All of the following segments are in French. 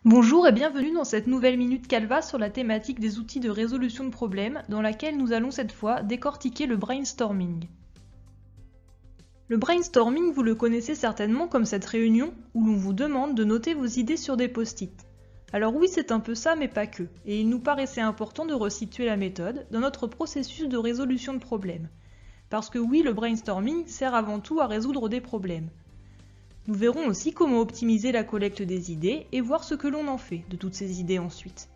Bonjour et bienvenue dans cette nouvelle Minute Canva sur la thématique des outils de résolution de problèmes dans laquelle nous allons cette fois décortiquer le brainstorming. Le brainstorming, vous le connaissez certainement comme cette réunion où l'on vous demande de noter vos idées sur des post-it. Alors oui, c'est un peu ça, mais pas que, et il nous paraissait important de resituer la méthode dans notre processus de résolution de problèmes. Parce que oui, le brainstorming sert avant tout à résoudre des problèmes. Nous verrons aussi comment optimiser la collecte des idées et voir ce que l'on en fait de toutes ces idées ensuite.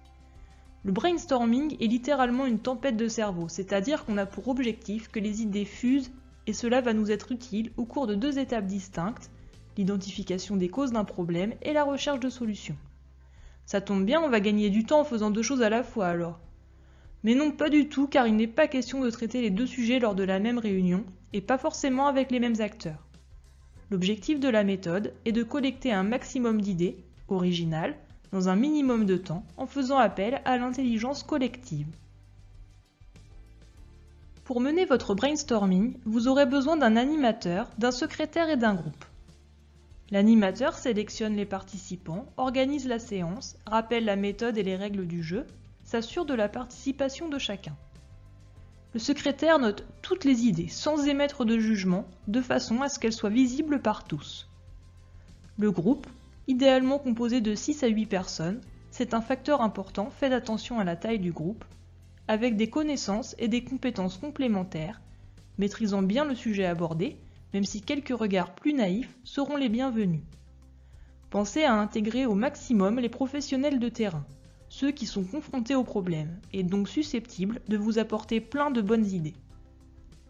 Le brainstorming est littéralement une tempête de cerveau, c'est-à-dire qu'on a pour objectif que les idées fusent et cela va nous être utile au cours de deux étapes distinctes, l'identification des causes d'un problème et la recherche de solutions. Ça tombe bien, on va gagner du temps en faisant deux choses à la fois alors. Mais non, pas du tout, car il n'est pas question de traiter les deux sujets lors de la même réunion et pas forcément avec les mêmes acteurs. L'objectif de la méthode est de collecter un maximum d'idées, originales, dans un minimum de temps, en faisant appel à l'intelligence collective. Pour mener votre brainstorming, vous aurez besoin d'un animateur, d'un secrétaire et d'un groupe. L'animateur sélectionne les participants, organise la séance, rappelle la méthode et les règles du jeu, s'assure de la participation de chacun. Le secrétaire note toutes les idées sans émettre de jugement, de façon à ce qu'elles soient visibles par tous. Le groupe, idéalement composé de 6 à 8 personnes, c'est un facteur important, faites attention à la taille du groupe, avec des connaissances et des compétences complémentaires, maîtrisant bien le sujet abordé, même si quelques regards plus naïfs seront les bienvenus. Pensez à intégrer au maximum les professionnels de terrain, ceux qui sont confrontés aux problèmes et donc susceptibles de vous apporter plein de bonnes idées.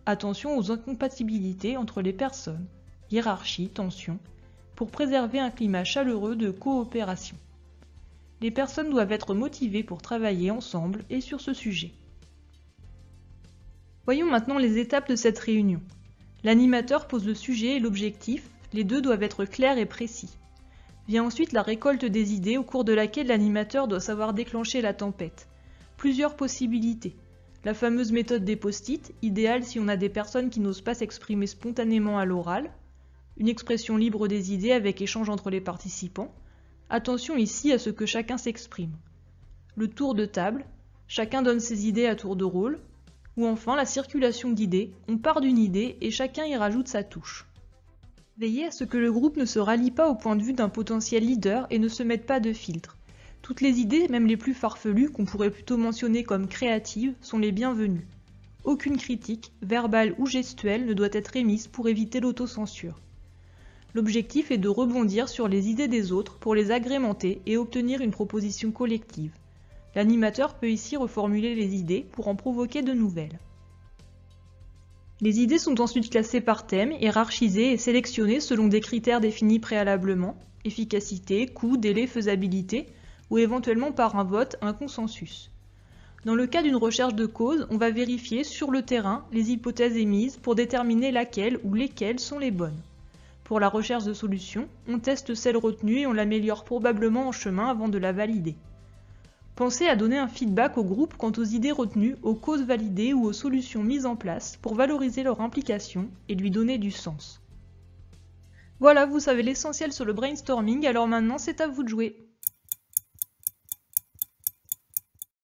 Attention aux incompatibilités entre les personnes, hiérarchie, tension, pour préserver un climat chaleureux de coopération. Les personnes doivent être motivées pour travailler ensemble et sur ce sujet. Voyons maintenant les étapes de cette réunion. L'animateur pose le sujet et l'objectif, les deux doivent être clairs et précis. Vient ensuite la récolte des idées au cours de laquelle l'animateur doit savoir déclencher la tempête. Plusieurs possibilités. La fameuse méthode des post-it, idéale si on a des personnes qui n'osent pas s'exprimer spontanément à l'oral. Une expression libre des idées avec échange entre les participants. Attention ici à ce que chacun s'exprime. Le tour de table, chacun donne ses idées à tour de rôle. Ou enfin la circulation d'idées, on part d'une idée et chacun y rajoute sa touche. Veillez à ce que le groupe ne se rallie pas au point de vue d'un potentiel leader et ne se mette pas de filtre. Toutes les idées, même les plus farfelues, qu'on pourrait plutôt mentionner comme créatives, sont les bienvenues. Aucune critique, verbale ou gestuelle, ne doit être émise pour éviter l'autocensure. L'objectif est de rebondir sur les idées des autres pour les agrémenter et obtenir une proposition collective. L'animateur peut ici reformuler les idées pour en provoquer de nouvelles. Les idées sont ensuite classées par thème, hiérarchisées et sélectionnées selon des critères définis préalablement, efficacité, coût, délai, faisabilité, ou éventuellement par un vote, un consensus. Dans le cas d'une recherche de cause, on va vérifier sur le terrain les hypothèses émises pour déterminer laquelle ou lesquelles sont les bonnes. Pour la recherche de solutions, on teste celle retenue et on l'améliore probablement en chemin avant de la valider. Pensez à donner un feedback au groupe quant aux idées retenues, aux causes validées ou aux solutions mises en place pour valoriser leur implication et lui donner du sens. Voilà, vous savez l'essentiel sur le brainstorming, alors maintenant c'est à vous de jouer.